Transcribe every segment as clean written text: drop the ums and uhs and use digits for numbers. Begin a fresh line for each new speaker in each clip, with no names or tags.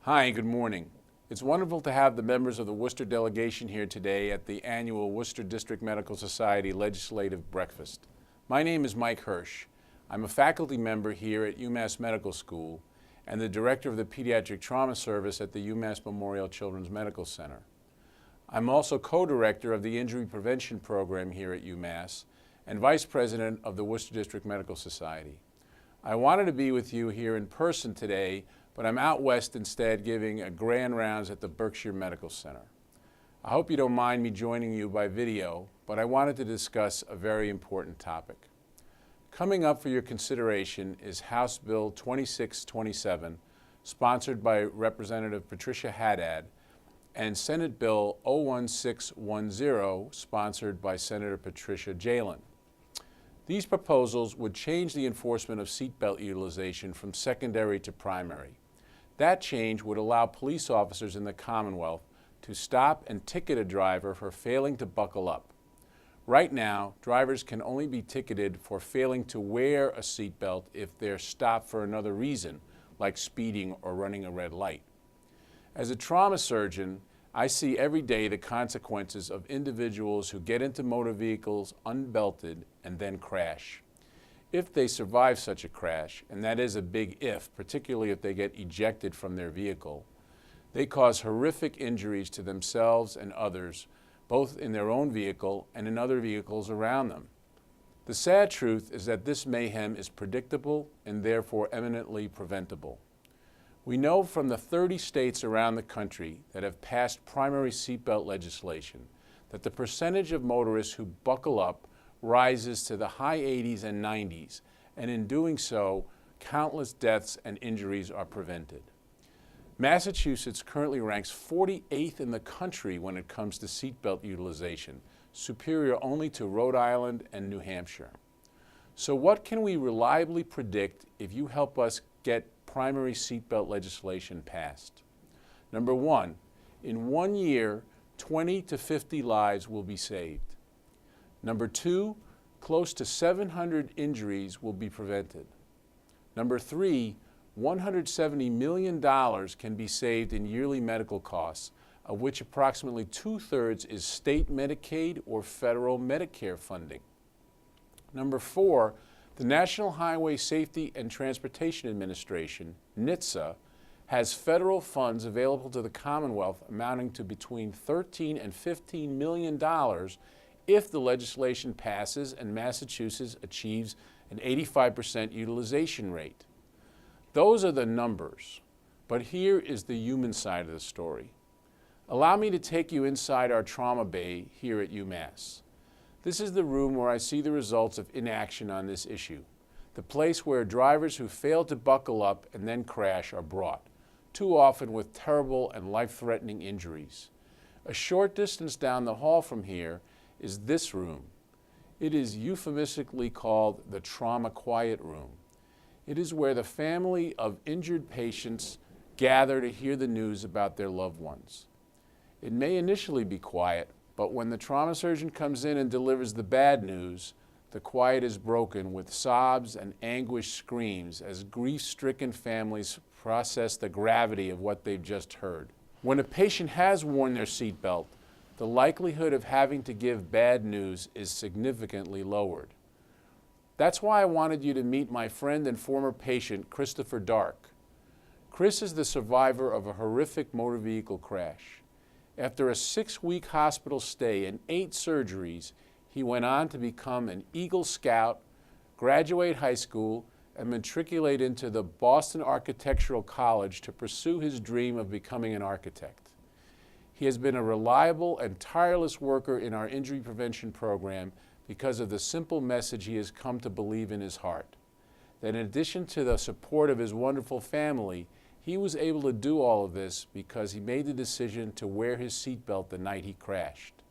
Hi, good morning. It's wonderful to have the members of the Worcester delegation here today at the annual Worcester District Medical Society Legislative Breakfast. My name is Mike Hirsch. I'm a faculty member here at UMass Medical School and the director of the Pediatric Trauma Service at the UMass Memorial Children's Medical Center. I'm also co-director of the Injury Prevention Program here at UMass and vice president of the Worcester District Medical Society. I wanted to be with you here in person today, but I'm out west instead giving a grand rounds at the Berkshire Medical Center. I hope you don't mind me joining you by video, but I wanted to discuss a very important topic. Coming up for your consideration is House Bill 2627, sponsored by Representative Patricia Haddad, and Senate Bill 01610, sponsored by Senator Patricia Jalen. These proposals would change the enforcement of seatbelt utilization from secondary to primary. That change would allow police officers in the Commonwealth to stop and ticket a driver for failing to buckle up. Right now, drivers can only be ticketed for failing to wear a seatbelt if they're stopped for another reason, like speeding or running a red light. As a trauma surgeon, I see every day the consequences of individuals who get into motor vehicles unbelted and then crash. If they survive such a crash, and that is a big if, particularly if they get ejected from their vehicle, they cause horrific injuries to themselves and others, both in their own vehicle and in other vehicles around them. The sad truth is that this mayhem is predictable and therefore eminently preventable. We know from the 30 states around the country that have passed primary seatbelt legislation that the percentage of motorists who buckle up rises to the high 80s and 90s, and in doing so, countless deaths and injuries are prevented. Massachusetts currently ranks 48th in the country when it comes to seatbelt utilization, superior only to Rhode Island and New Hampshire. So what can we reliably predict if you help us get primary seatbelt legislation passed? Number one, in 1 year, 20 to 50 lives will be saved. Number two, close to 700 injuries will be prevented. Number three, $170 million can be saved in yearly medical costs, of which approximately 2/3 is state Medicaid or federal Medicare funding. Number four, the National Highway Safety and Transportation Administration, NHTSA, has federal funds available to the Commonwealth amounting to between $13 and $15 million if the legislation passes and Massachusetts achieves an 85% utilization rate. Those are the numbers, but here is the human side of the story. Allow me to take you inside our trauma bay here at UMass. This is the room where I see the results of inaction on this issue, the place where drivers who fail to buckle up and then crash are brought, too often with terrible and life-threatening injuries. A short distance down the hall from here is this room. It is euphemistically called the Trauma Quiet Room. It is where the family of injured patients gather to hear the news about their loved ones. It may initially be quiet, but when the trauma surgeon comes in and delivers the bad news, the quiet is broken with sobs and anguished screams as grief-stricken families process the gravity of what they've just heard. When a patient has worn their seatbelt, the likelihood of having to give bad news is significantly lowered. That's why I wanted you to meet my friend and former patient, Christopher Dark. Chris is the survivor of a horrific motor vehicle crash. After a 6-week hospital stay and 8 surgeries, he went on to become an Eagle Scout, graduate high school, and matriculate into the Boston Architectural College to pursue his dream of becoming an architect. He has been a reliable and tireless worker in our injury prevention program because of the simple message he has come to believe in his heart, that in addition to the support of his wonderful family, he was able to do all of this because he made the decision to wear his seatbelt the night he crashed.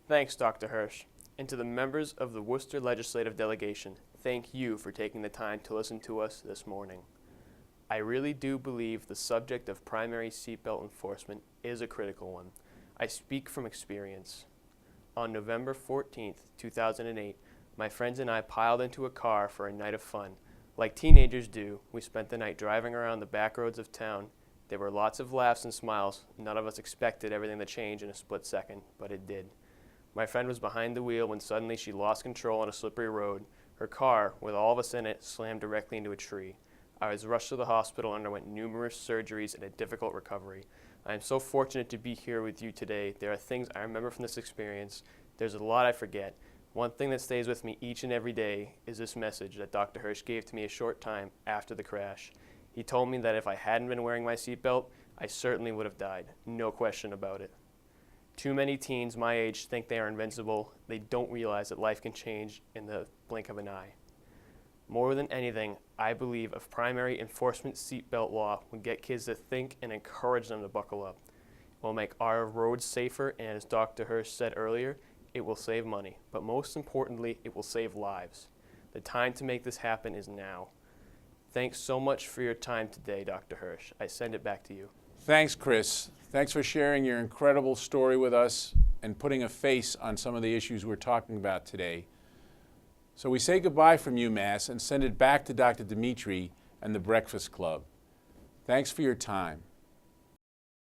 Thanks, Dr. Hirsch. And to the members of the Worcester Legislative Delegation, thank you for taking the time to listen to us this morning. I really do believe the subject of primary seatbelt enforcement is a critical one. I speak from experience. On November 14th, 2008, my friends and I piled into a car for a night of fun. Like teenagers do, we spent the night driving around the back roads of town, There were lots of laughs and smiles. None of us expected everything to change in a split second, but it did. My friend was behind the wheel when suddenly she lost control on a slippery road. Her car, with all of us in it, slammed directly into a tree. I was rushed to the hospital and underwent numerous surgeries and a difficult recovery. I am so fortunate to be here with you today. There are things I remember from this experience. There's a lot I forget. One thing that stays with me each and every day is this message that Dr. Hirsch gave to me a short time after the crash. He told me that if I hadn't been wearing my seatbelt, I certainly would have died. No question about it. Too many teens my age think they are invincible. They don't realize that life can change in the blink of an eye. More than anything, I believe a primary enforcement seatbelt law would get kids to think and encourage them to buckle up. It will make our roads safer, and as Dr. Hirsch said earlier, it will save money. But most importantly, it will save lives. The time to make this happen is now. Thanks so much for your time today, Dr. Hirsch. I send it back to you.
Thanks, Chris. Thanks for sharing your incredible story with us and putting a face on some of the issues we're talking about today. So we say goodbye from UMass and send it back to Dr. Dimitri and the Breakfast Club. Thanks for your time.